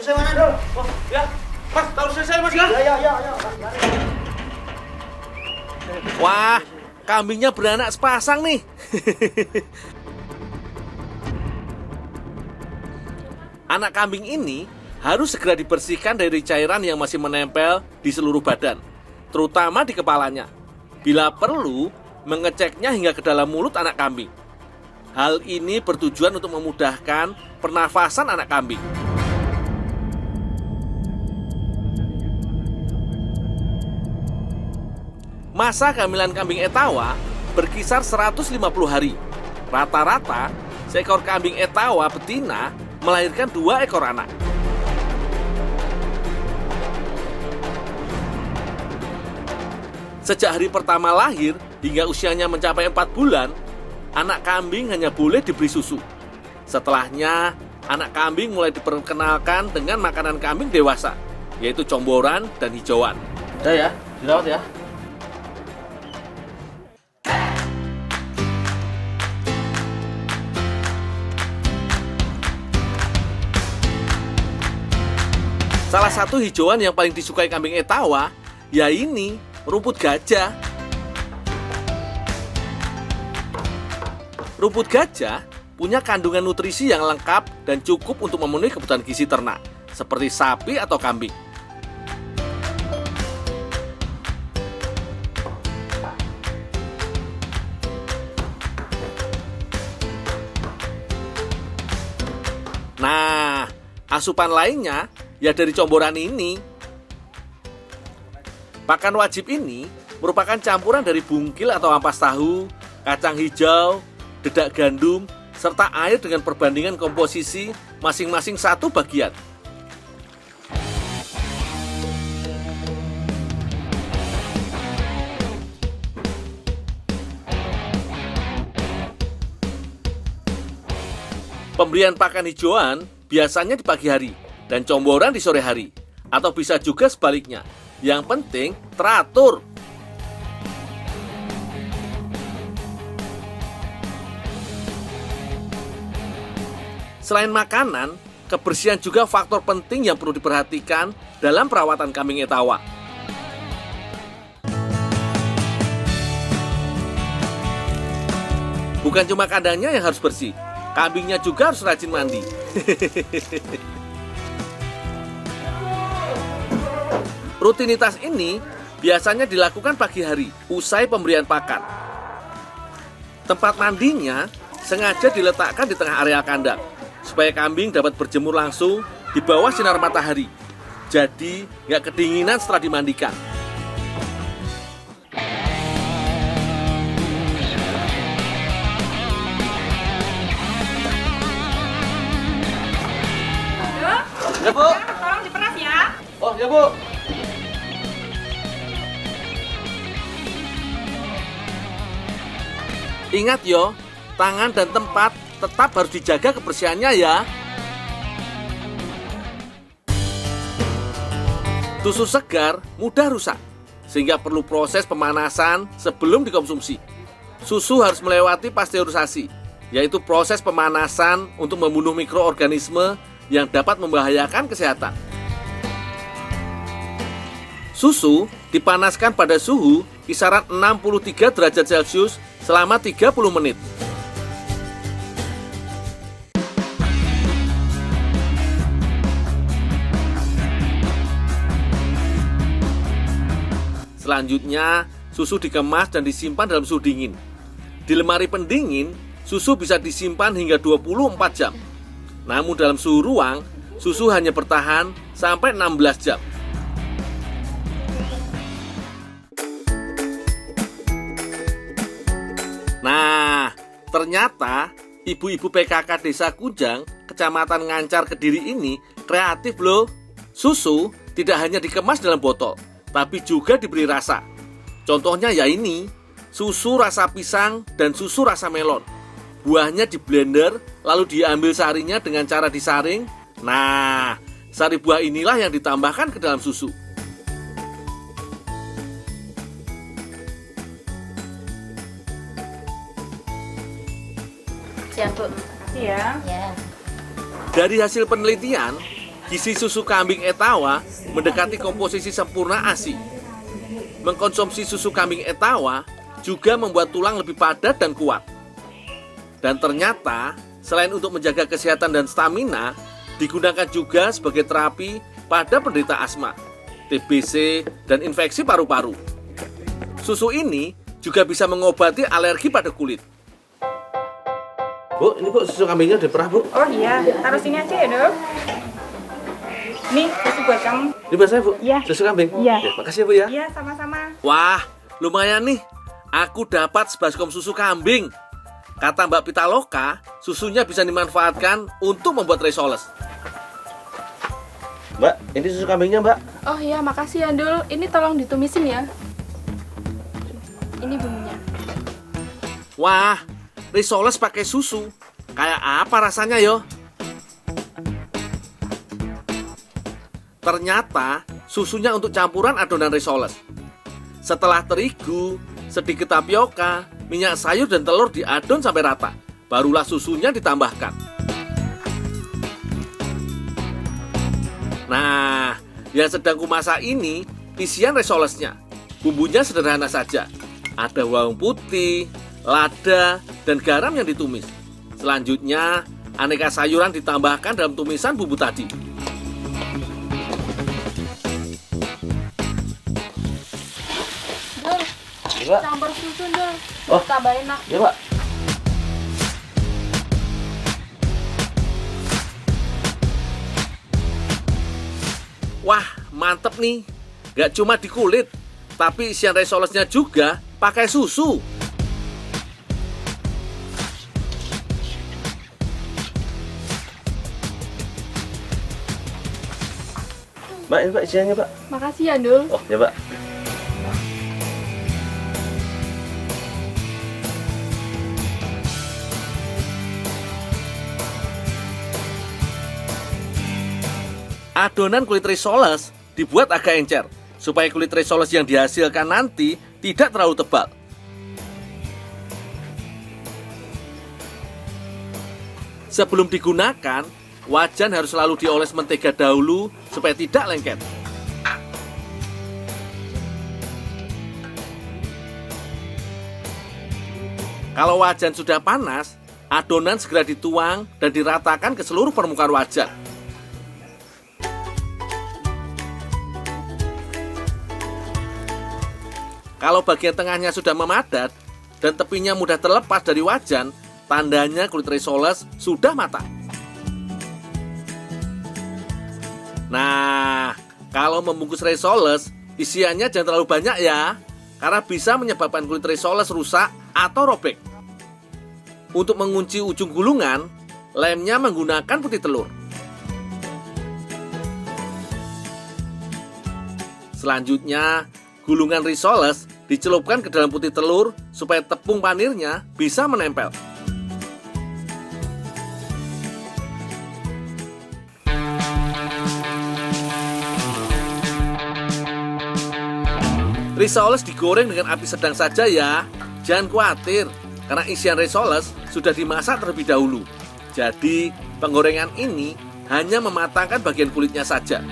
selesai mana, Dul? Oh, ya. Mas, tahu selesai, Mas, ya? Ya. Wah, kambingnya beranak sepasang nih. Anak kambing ini harus segera dibersihkan dari cairan yang masih menempel di seluruh badan, terutama di kepalanya. Bila perlu, mengeceknya hingga ke dalam mulut anak kambing. Hal ini bertujuan untuk memudahkan pernafasan anak kambing. Masa kehamilan kambing Etawa berkisar 150 hari. Rata-rata, seekor kambing Etawa betina melahirkan 2 ekor anak. Sejak hari pertama lahir hingga usianya mencapai 4 bulan, anak kambing hanya boleh diberi susu. Setelahnya, anak kambing mulai diperkenalkan dengan makanan kambing dewasa, yaitu comboran dan hijauan. Udah ya, dirawat ya. Salah satu hijauan yang paling disukai kambing Etawa, ya ini, rumput gajah. Rumput gajah punya kandungan nutrisi yang lengkap dan cukup untuk memenuhi kebutuhan gizi ternak, seperti sapi atau kambing. Nah, asupan lainnya ya dari comboran ini. Pakan wajib ini merupakan campuran dari bungkil atau ampas tahu, kacang hijau, dedak gandum, serta air dengan perbandingan komposisi masing-masing 1 bagian. Pemberian pakan hijauan biasanya di pagi hari dan comboran di sore hari, atau bisa juga sebaliknya. Yang penting teratur. Selain makanan, kebersihan juga faktor penting yang perlu diperhatikan dalam perawatan kambing Etawa. Bukan cuma kandangnya yang harus bersih, kambingnya juga harus rajin mandi. Rutinitas ini biasanya dilakukan pagi hari usai pemberian pakan. Tempat mandinya sengaja diletakkan di tengah area kandang supaya kambing dapat berjemur langsung di bawah sinar matahari. Jadi nggak kedinginan setelah dimandikan. Aduh, Ya, Bu. tolong diperas ya. Oh, ya, Bu. Ingat yo, tangan dan tempat tetap harus dijaga kebersihannya ya. Susu segar mudah rusak, sehingga perlu proses pemanasan sebelum dikonsumsi. Susu harus melewati pasteurisasi, yaitu proses pemanasan untuk membunuh mikroorganisme yang dapat membahayakan kesehatan. Susu dipanaskan pada suhu kisaran 63 derajat Celcius selama 30 menit. Selanjutnya, susu dikemas dan disimpan dalam suhu dingin. Di lemari pendingin, susu bisa disimpan hingga 24 jam. Namun dalam suhu ruang, susu hanya bertahan sampai 16 jam. Nah, ternyata ibu-ibu PKK Desa Kujang, Kecamatan Ngancar, Kediri ini kreatif loh. Susu tidak hanya dikemas dalam botol, tapi juga diberi rasa. Contohnya ya ini, susu rasa pisang dan susu rasa melon. Buahnya di blender, lalu diambil sarinya dengan cara disaring. Nah, sari buah inilah yang ditambahkan ke dalam susu. Siap, Bu. Makasih ya. Ya. Dari hasil penelitian, Gizi susu kambing Etawa mendekati komposisi sempurna ASI. Mengkonsumsi susu kambing Etawa juga membuat tulang lebih padat dan kuat. Dan ternyata, selain untuk menjaga kesehatan dan stamina, digunakan juga sebagai terapi pada penderita asma, TBC, dan infeksi paru-paru. Susu ini juga bisa mengobati alergi pada kulit. Bu, ini Bu, susu kambingnya udah perah, Bu. Oh iya, taruh sini aja ya, Dok. Nih, susu buat kamu. Ini buat saya, Bu? Iya. Susu kambing? Iya. Ya, makasih ya, Bu ya. Iya, sama-sama. Wah, lumayan nih. Aku dapat sebaskom susu kambing. Kata Mbak Pitaloka, susunya bisa dimanfaatkan untuk membuat risoles. Mbak, ini susu kambingnya, Mbak. Oh iya, makasih ya, Dul. Ini tolong ditumisin ya. Ini bumbunya. Wah, risoles pakai susu. Kayak apa rasanya, yo? Ternyata susunya untuk campuran adonan risoles. Setelah terigu, sedikit tapioka, minyak sayur dan telur diadon sampai rata. Barulah susunya ditambahkan. Nah, yang sedang kumasak ini isian risolesnya. Bumbunya sederhana saja. Ada bawang putih, lada, dan garam yang ditumis. Selanjutnya, aneka sayuran ditambahkan dalam tumisan bumbu tadi. Dul, campur susu, Dul. Oh. Tambah enak. Ya, Pak. Wah, mantep nih. Gak cuma di kulit, tapi isian risolesnya juga pakai susu. Mbak, ini Pak isiannya, Pak. Makasih ya, Dul. Oh, ya, Pak. Adonan kulit risoles dibuat agak encer supaya kulit risoles yang dihasilkan nanti tidak terlalu tebal. Sebelum digunakan, wajan harus selalu dioles mentega dahulu supaya tidak lengket. Kalau wajan sudah panas, adonan segera dituang dan diratakan ke seluruh permukaan wajan. Kalau bagian tengahnya sudah memadat dan tepinya mudah terlepas dari wajan, tandanya kulit risoles sudah matang. Nah, kalau membungkus risoles, isiannya jangan terlalu banyak ya, karena bisa menyebabkan kulit risoles rusak atau robek. Untuk mengunci ujung gulungan, lemnya menggunakan putih telur. Selanjutnya, gulungan risoles dicelupkan ke dalam putih telur supaya tepung panirnya bisa menempel. Risoles digoreng dengan api sedang saja ya. Jangan khawatir, karena isian risoles sudah dimasak terlebih dahulu. Jadi, penggorengan ini hanya mematangkan bagian kulitnya saja.